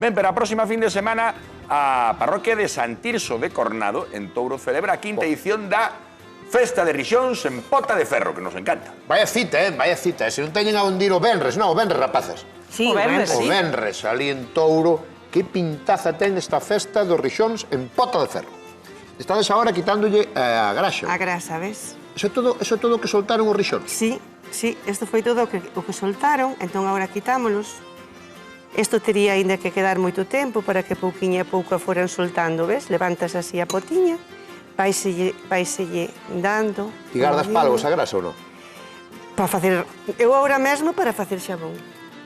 Ben, pero a próxima fin de semana a parroquia de San Tirso de Cornado, en Touro, celebra a quinta edición da Festa de Rixóns en Pota de Ferro, que nos encanta. Vaya cita, vaya cita. Se non teñen a onde ir o Benres, non, o Benres, rapazas. Sí, o Benres, O Benres, ali en Touro, que pintaza ten esta festa dos Rixóns en Pota de Ferro. Estades agora quitándolle a graxa. A grasa, ves? Eso é todo o que soltaron os Rixóns. Sí, isto foi todo o que soltaron, entón agora quitámolos. Isto tería ainda que quedar moito tempo para que pouquiña a pouco a foran soltando, ves? Levantas así a potiña, vaiselle dando... E gardas palvos a grasa ou non? Para facer... Eu agora mesmo para facer xabón.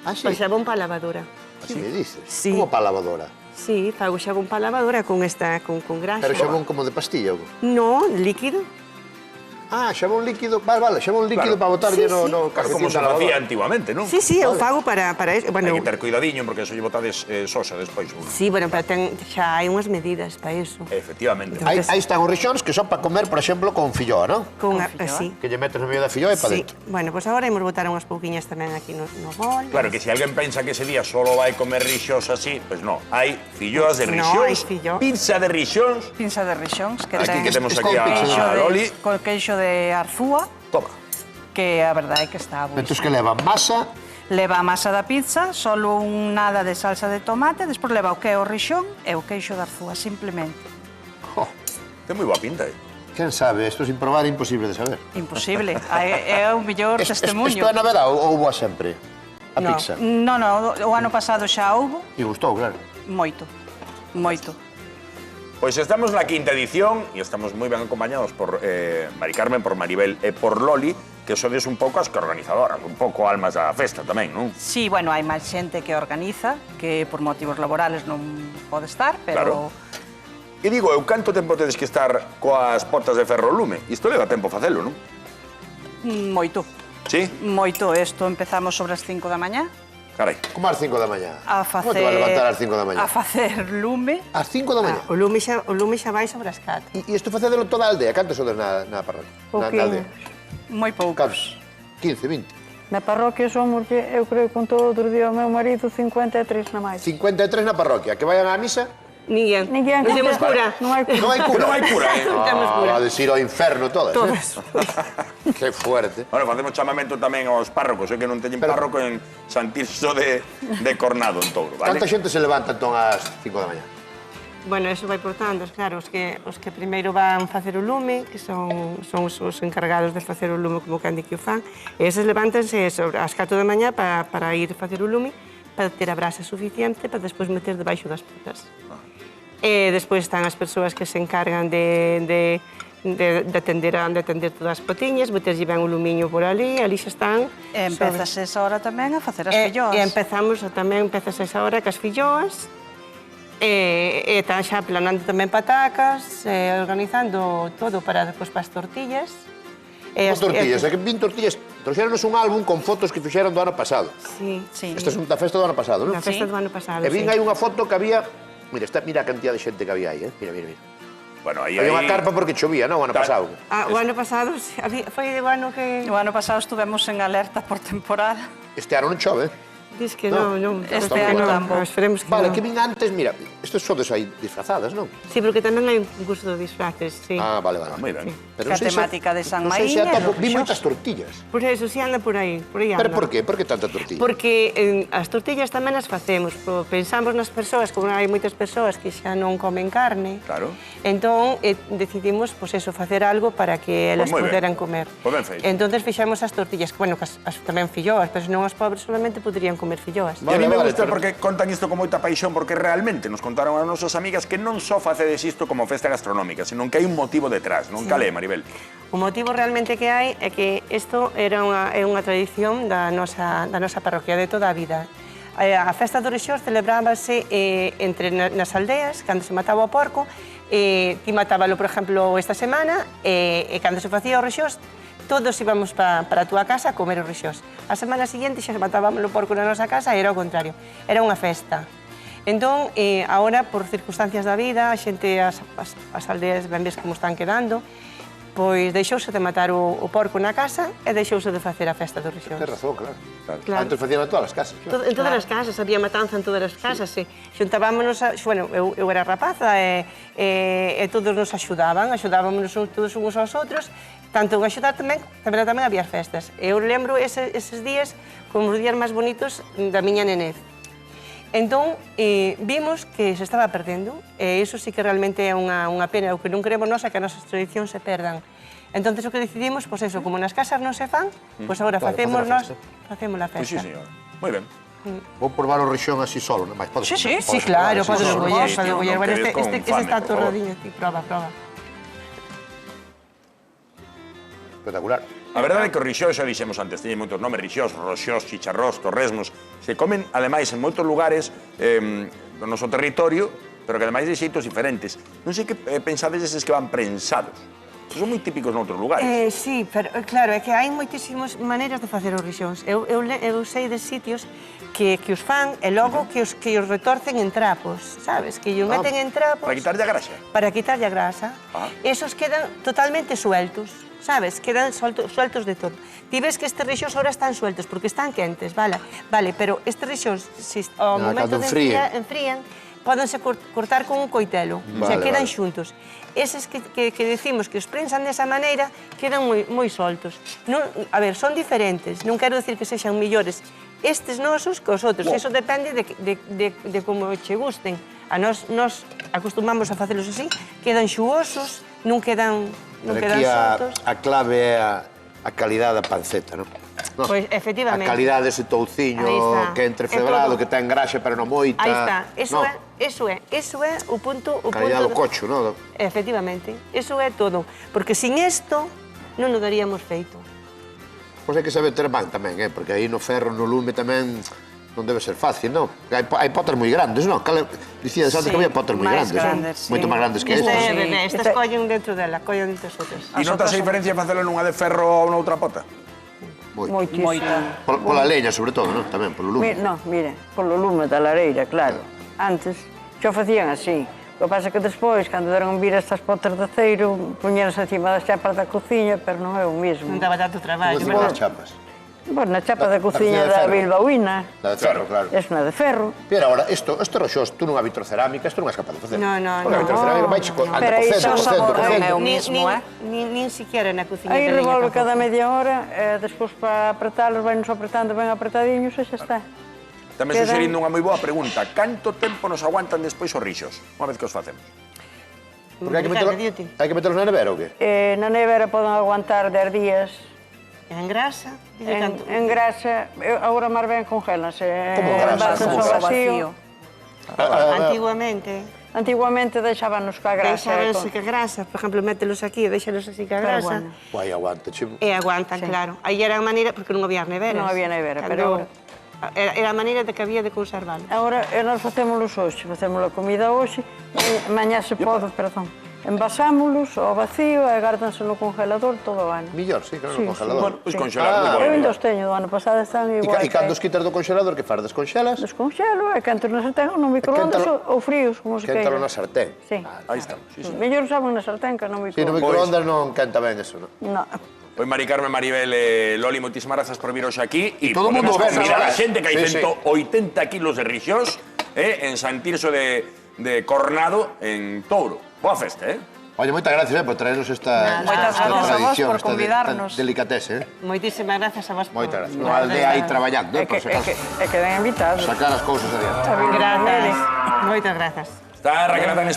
Ah, sí? Para xabón para a lavadora. Así me dices? Sí. Como para a lavadora? Sí, fago xabón para a lavadora con graxa. Pero xabón como de pastilla ou? No, líquido. Ah, xabón líquido, vale, xabón líquido para botarlle no Claro, como se facía antiguamente, non? Sí, eu fago para eso. Hai que ter cuidadiño, porque eso lle botades sosa despois. Sí, bueno, pero xa hai unhas medidas para eso. Efectivamente. Aí están os Rixóns que son para comer, por exemplo, con filloa, non? Así. Que lle metes no medio da filloa e para dentro. Bueno, pois agora imos botar unhas pouquiñas tamén aquí no bol. Claro, que se alguén pensa que ese día solo vai comer rixós así, pois non. Hai filloas de No, rixós, hai fillo. pizza de rixós. Pinza de rixóns que Aquí ten que temos aquí a Loli. con queixo de arzúa, Toma. que a verdade é que está Entón buenísimo. que leva masa, Leva a masa da pizza, solo un nada de salsa de tomate, despois leva o que é o rixón e o queixo de arzúa, simplemente. Ten moi boa pinta, quen sabe, isto sin probar é imposible de saber. Imposible. É o mellor Isto testemunho. é novedade ou houve sempre? A No. pizza? Non, o ano pasado xa houbo E gustou, claro. moito. Pois estamos na quinta edición e estamos moi ben acompañados por Mari Carmen, por Maribel e por Loli, que sodes un pouco as que organizadoras, un pouco almas da festa tamén, non? Sí, bueno, hai máis xente que organiza, que por motivos laborales non pode estar, Claro. pero... E digo, eu canto tempo tedes que estar coas potas de ferro lume? Isto leva tempo facelo, non? Moito. Sí? Moito. Isto empezamos sobre as 5 da mañá. Carai. Como ás 5 da mañá? A facer... Como te vas a levantar ás 5 da mañá? A facer lume. Ás 5 da mañá? O lume xa vai sobre as 4. E isto facedelo toda a aldea? Cantos sodes na parroquia? Na aldea? Moi poucos. Cantos? 15, 20? Na parroquia somos, eu creo, con todo outro día o meu marido, 53 na máis. 53 na parroquia. Que vayan á misa? Ninguén. Ninguén. Non temos cura. Non hai Non hai cura? Non hai cura, Non temos cura. Vades ir ao inferno todas. Todas. Que fuerte. Bueno, facemos chamamento tamén aos párrocos, que non teñen Pero- párroco en San Tirso de Cornado, en Touro, vale? Canta xente se levanta entón ás 5 da mañá? Bueno, eso vai por tantos, claro, os que primeiro van facer o lume, que son os encargados de facer o lume como cande que o fan, e eses levántanse sobre as 4 da mañá para ir facer o lume, para ter a brasa suficiente para despois meter debaixo das potas. E despois están as persoas que se encargan de atender todas as potiñas, meterlle ben o lumiño por ali xa están. E empezas esa hora tamén a facer as filloas. E empezas esa hora cas filloas, e están xa planando tamén patacas, organizando todo para despois para as tortillas. As tortillas, é que vin tortillas. Trouxeronos un álbum con fotos que fixeron do ano pasado. Sí, Sí. Esta é da festa do ano pasado, non? na festa Sí. do ano pasado, E vin sí. aí unha foto que había... Mira a cantidad de xente que había aí, Mira. Bueno, aí... Había unha carpa porque chovía, non? O ano pasado. O ano pasado, foi o ano que... O ano pasado estuvemos en alerta por temporada. Este ano non chove. Diz que non, Este ano tampouco. esperemos que Vale, non. que vin antes, mira, estes sodes aí disfrazadas, non? Sí, porque tamén hai un concurso de disfraces, sí. Ah, vale. Moi ben. Pero Que non sei se- temática de San non sei se Maíña, atopo- os Vi rixós. moitas tortillas. Por eso, si anda por aí anda. Pero por qué? Por que tanta tortilla? Porque as tortillas tamén as facemos, pensamos nas persoas, como hai moitas persoas que xa non comen carne. Claro. Entón, decidimos, pois eso, facer algo para que elas moi ben. poderan comer. Pois ben feito. Entonces fixamos as tortillas, que, bueno, que as tamén filloas, pero senón os pobres solamente poderían comer filloas. E a mí me Vale, gusta pero- porque contan isto con moita paixón, porque realmente nos contaron as nosas amigas que non só facedes isto como festa gastronómica, senón que hai un motivo detrás, non? Cal é, Maribel? O motivo realmente que hai é que isto é unha tradición da nosa parroquia de toda a vida. A festa dos Rixós celebrábase nas aldeas, cando se mataba o porco, ti matábalo, por exemplo, esta semana, e cando se facía o Rixós, todos íbamos para a túa casa a comer os rixós. A semana seguinte xa matábamos o porco na nosa casa e era o contrario, era unha festa. Entón, agora, por circunstancias da vida, a xente, as aldeas ben ves como están quedando, pois deixouse de matar o porco na casa e deixouse de facer a festa dos rixóns. Tens razón, claro. Claro. Antes facían en todas as casas. Claro. En todas as casas, había matanza en todas as casas, sí. Xuntábamos, bueno, eu era rapaza e todos nos axudábamos todos uns aos outros, tanto en axudar tamén había as festas. Eu lembro eses días como os días máis bonitos da miña nenez. Entón, vimos que se estaba perdendo, e iso sí que realmente é unha pena, o que non queremos nós é que as nosas tradicións se perdan. Entón, o que decidimos, pois eso, como nas casas non se fan, pois agora facemos a festa. Pois sí, señor. Moi ben. Vou probar o rixón así solo, non máis. Sí, claro, podes recoller. non quedes con Este fame, está por favor. torradinho, ti, proba. Espectacular. A verdade é que o rixós, xa dixemos antes, teñen moitos nomes, rixós, roxós, chicharrós, torresmos, se comen, ademais, en moitos lugares do noso territorio, pero que ademais de xeitos diferentes. Non sei que pensades eses que van prensados. Son moi típicos noutros lugares. Sí, pero claro, é que hai moitísimas maneiras de facer os rixóns. Eu sei de sitios que os fan e logo que os retorcen en trapos, sabes? Que os meten en trapos... Para quitarlle a grasa. Para quitarlle a grasa. Esos quedan totalmente sueltos, sabes? Quedan sueltos de todo. Ti ves que estes rixóns ahora están sueltos porque están quentes, vale, pero estes rixóns, ao momento de enfrían, pódense cortar con un coitelo, o sea, quedan xuntos. Eses que decimos que os prensan desa maneira, quedan moi soltos. A ver, son diferentes, non quero decir que sexan millores estes nosos que os outros, eso depende de como che gusten. A nós acostumamos a facelos así, quedan xuosos, non quedan soltos. A clave é a calidade da panceta, non? Pois, efectivamente. A calidade dese touciño que é entrefebrado, que ten graxa pero non moita. Aí está, eso é o punto... A calidade do cocho, non? Efectivamente, eso é todo. Porque sin isto non o daríamos feito. Pois hai que saber ter man tamén, porque aí no ferro, no lume tamén non debe ser fácil, non? Hai potas moi grandes, non? Dicías antes que había potas moi grandes, moito máis grandes que estas. Estas collen dentro dela, collen dentro das outras. E notas a diferencia de facelo nunha de ferro ou noutra pota? Moitísimo. Pola leña, sobre todo, non? Tamén, polo lume. Non, mire, polo lume da lareira, claro. Antes xa facían así. O que pasa é que despois, cando deron vir estas potas de aceiro, puñeras encima das chapas da cociña, pero non é o mesmo. Non daba tanto traballo. Como as chapas. Bueno, na chapa da cociña da Bilbaína. La de ferro, claro. É unha de ferro. Pero agora, este roxós, tú non a vitrocerámica, isto non és capaz de facer. Non. Porque a vitrocerámica vai Pero aí xa o sabor non é o mismo, Nin siquiera na cociña. Aí revolve cada media hora, e despois para apretalos, vai nos apretando ben apretadiños e xa está. Tamén suxerindo unha moi boa pregunta. Canto tempo nos aguantan despois os rixos, unha vez que os facemos? Porque hai que metelos na nevera ou que? Na nevera poden aguantar 10 días. En grasa? En grasa, agora máis ben congélanse. Como grasa? Como vacío. Antiguamente deixábanos ca grasa. Deixábanse ca grasa, por exemplo, mételos aquí e deixalos así ca grasa. Guai, aguanta, chivo. E aguantan, claro. Aí era a maneira, porque non había neveras. Non había nevera, pero... Era a maneira de que había de conservarlos. Agora, nós facémolos hoxe, facemos a comida hoxe, mañá se pode, envasámolos ao vacío e gárdanse no congelador todo o ano. Millor, sí, claro, no congelador. Pois congelar, moi Eu bon. ainda os teño, do ano pasado están igual. E cando os quitas do congelador, que faz? Desconxelas? Descongelo e quento na sartén ou no microondas ou fríos, como se queira. Quéntalo na sartén. Sí. Aí estamos. Mellor usaban na sartén que no Si, no microondas. microondas non quenta ben eso, non? Non. Pois Mari Carmen, Maribel e Loli, moitísimas grazas por vir hoxe aquí. E todo o mundo podemos ven, convidar a ¿sabes? xente que hai Sí, sí. 180 kilos de rixós en San Tirso de Cornado, en Touro. Boa festa, Oye, moitas gracias por traernos esta Moitas grazas a vos tradición, por convidarnos. Delicatese, Moitísimas grazas a vos. Moitas gracias. Unha aldea aí traballando, por se acaso. É que den invitados. Sacar as cousas adiante. Grazas. Moitas grazas. Está Raquel Adán